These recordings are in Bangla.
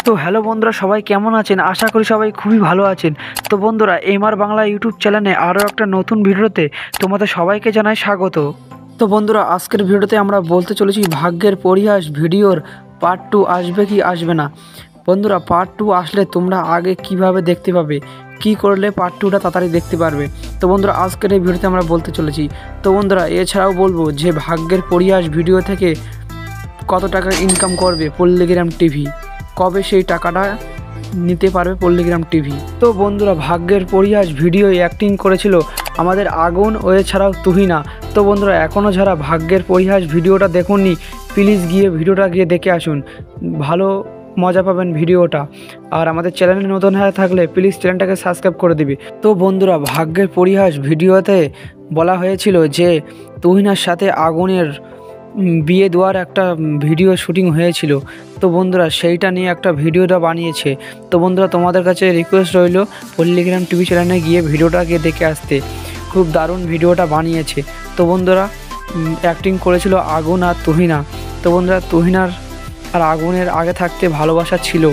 তো হ্যালো বন্ধুরা, সবাই কেমন আছেন? আশা করি সবাই খুবই ভালো আছেন। তো বন্ধুরা, এমআর বাংলা ইউটিউব চ্যানেলে আরও একটা নতুন ভিডিওতে তোমাদের সবাইকে জানাই স্বাগত। তো বন্ধুরা, আজকের ভিডিওতে আমরা বলতে চলেছি ভাগ্যের পরিহাস ভিডিওর পার্ট 2 আসবে কি আসবে না। বন্ধুরা, পার্ট 2 আসলে তোমরা আগে কিভাবে দেখতে পাবে, কি করলে পার্ট 2টা তাড়াতাড়ি দেখতে পারবে। তো বন্ধুরা, আজকের এই ভিডিওতে আমরা বলতে চলেছি। তো বন্ধুরা, এছাড়াও বলবো যে ভাগ্যের পরিহাস ভিডিও থেকে কত টাকা ইনকাম করবে পল্লীগ্রাম টিভি, কবে সেই টাকাটা নিতে পারবে পল্লীগ্রাম টিভি। তো বন্ধুরা, ভাগ্যের পরিহাস ভিডিও অ্যাক্টিং করেছিল আমাদের আগুন ও এছাড়াও তুহিনা। তো বন্ধুরা, এখনও যারা ভাগ্যের পরিহাস ভিডিওটা দেখুননি, প্লিজ গিয়ে ভিডিওটা গিয়ে দেখে আসুন, ভালো মজা পাবেন ভিডিওটা। আর আমাদের চ্যানেলে নতুন হয়ে থাকলে প্লিজ চ্যানেলটাকে সাবস্ক্রাইব করে দিবি। তো বন্ধুরা, ভাগ্যের পরিহাস ভিডিওতে বলা হয়েছিল যে তুহিনার সাথে আগুনের বিয়ে দেওয়ার একটা ভিডিও শুটিং হয়েছিল। তো বন্ধুরা, সেইটা নিয়ে একটা ভিডিওটা বানিয়েছে। তো বন্ধুরা, তোমাদের কাছে রিকোয়েস্ট রইল পল্লীগ্রাম টিভি চ্যানেলে গিয়ে ভিডিওটাকে দেখে আসতে, খুব দারুণ ভিডিওটা বানিয়েছে। তো বন্ধুরা, অ্যাক্টিং করেছিল আগুন আর তুহিনা। তো বন্ধুরা, তুহিনার আর আগুনের আগে থাকতে ভালোবাসা ছিল।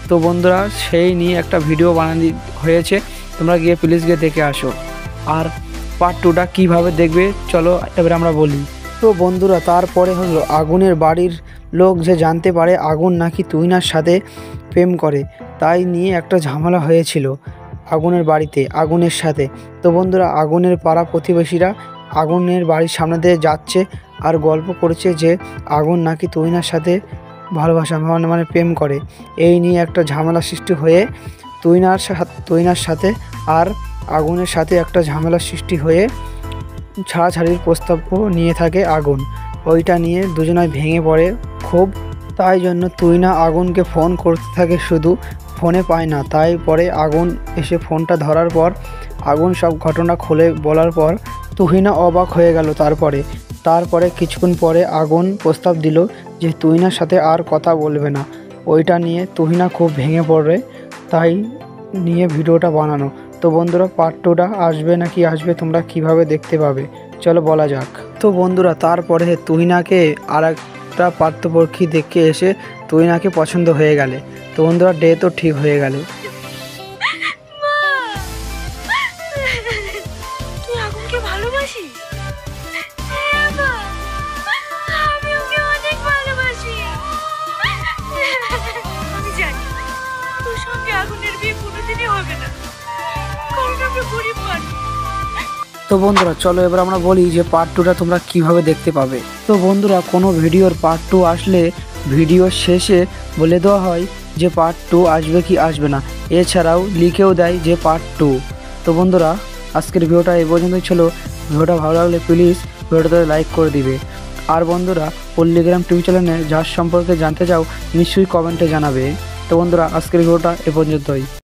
তো বন্ধুরা, সেই নিয়ে একটা ভিডিও বানানো হয়েছে, তোমরা গিয়ে প্লিজ গিয়ে দেখে আসো। আর পার্ট 2টা কীভাবে দেখবে চলো এবারে আমরা বলি। তো বন্ধুরা, তারপরে হলো আগুনের বাড়ির লোক যে জানতে পারে আগুন নাকি তুহিনার সাথে প্রেম করে, তাই নিয়ে একটা ঝামেলা হয়েছিল আগুনের বাড়িতে আগুনের সাথে। তো বন্ধুরা, আগুনের পাড়া প্রতিবেশীরা আগুনের বাড়ির সামনে দিয়ে যাচ্ছে আর গল্প করছে যে আগুন নাকি তুহিনার সাথে ভালোবাসা মানে প্রেম করে। এই নিয়ে একটা ঝামেলা সৃষ্টি হয়ে তুহিনার সাথে আর আগুনের সাথে একটা ঝামেলা সৃষ্টি হয়ে ছাড়াছাড়ির প্রস্তাব নিয়ে থাকে আগুন। ওইটা নিয়ে দুজনায় ভেঙে পড়ে খুব। তাই জন্য তুহিনা আগুনকে ফোন করতে থাকে, শুধু ফোনে পায় না। তাই পরে আগুন এসে ফোনটা ধরার পর আগুন সব ঘটনা খুলে বলার পর তুহিনা অবাক হয়ে গেল। তারপরে কিছুক্ষণ পরে আগুন প্রস্তাব দিল যে তুহিনার সাথে আর কথা বলবে না। ওইটা নিয়ে তুহিনা খুব ভেঙে পড়ে, তাই নিয়ে ভিডিওটা বানানো। তো বন্ধুরা, পার্ট 2টা আসবে নাকি আসবে, তোমরা কিভাবে দেখতে পাবে চলো বলা যাক। তো বন্ধুরা, তারপরে তুহিনাকে আর একটা পার্থপক্ষী দেখে এসে তুহিনাকে পছন্দ হয়ে গেলে। তো বন্ধুরা, ডেটও ঠিক হয়ে গেলে। তুই আগুনকে ভালোবাসিস? হ্যাঁ মা, আমি ওকে অনেক ভালোবাসি। আমি জানি তোর সঙ্গে আগুনের বিয়ে কোনোদিনই হবে না, কারণ আমরা গরিব মানুষ। তো বন্ধুরা, চলো এবার আমরা বলি যে পার্ট 2টা তোমরা কিভাবে দেখতে পাবে। তো বন্ধুরা, কোনো ভিডিওর পার্ট 2 আসলে ভিডিওর শেষে বলে দেওয়া হয় যে পার্ট 2 আসবে কি আসবে না, এছাড়াও লিখেও দেয় যে পার্ট 2। তো বন্ধুরা, আজকের ভিডিওটা এই পর্যন্তই ছিল। ভিডিওটা ভালো লাগলে প্লিজ ভিডিওটাতে লাইক করে দিবে। আর বন্ধুরা, পল্লীগ্রাম টিভি চ্যানেলে যার সম্পর্কে জানতে চাও নিশ্চয়ই কমেন্টে জানাবে। তো বন্ধুরা, আজকের ভিডিওটা এ পর্যন্তই।